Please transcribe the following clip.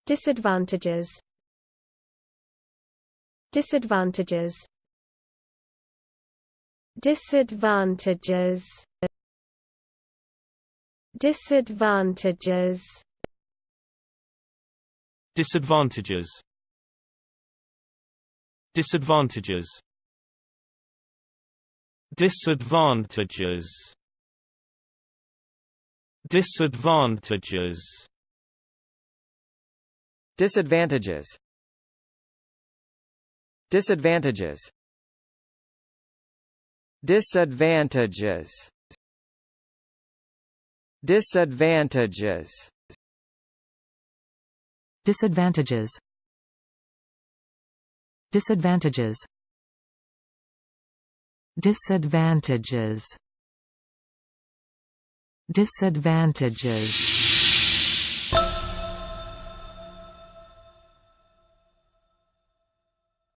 Disadvantages. Disadvantages. Disadvantages. Disadvantages. Disadvantages. Disadvantages. Disadvantages. Disadvantages. Disadvantages. Disadvantages. Disadvantages. Disadvantages. Disadvantages. Disadvantages. Disadvantages. Disadvantages.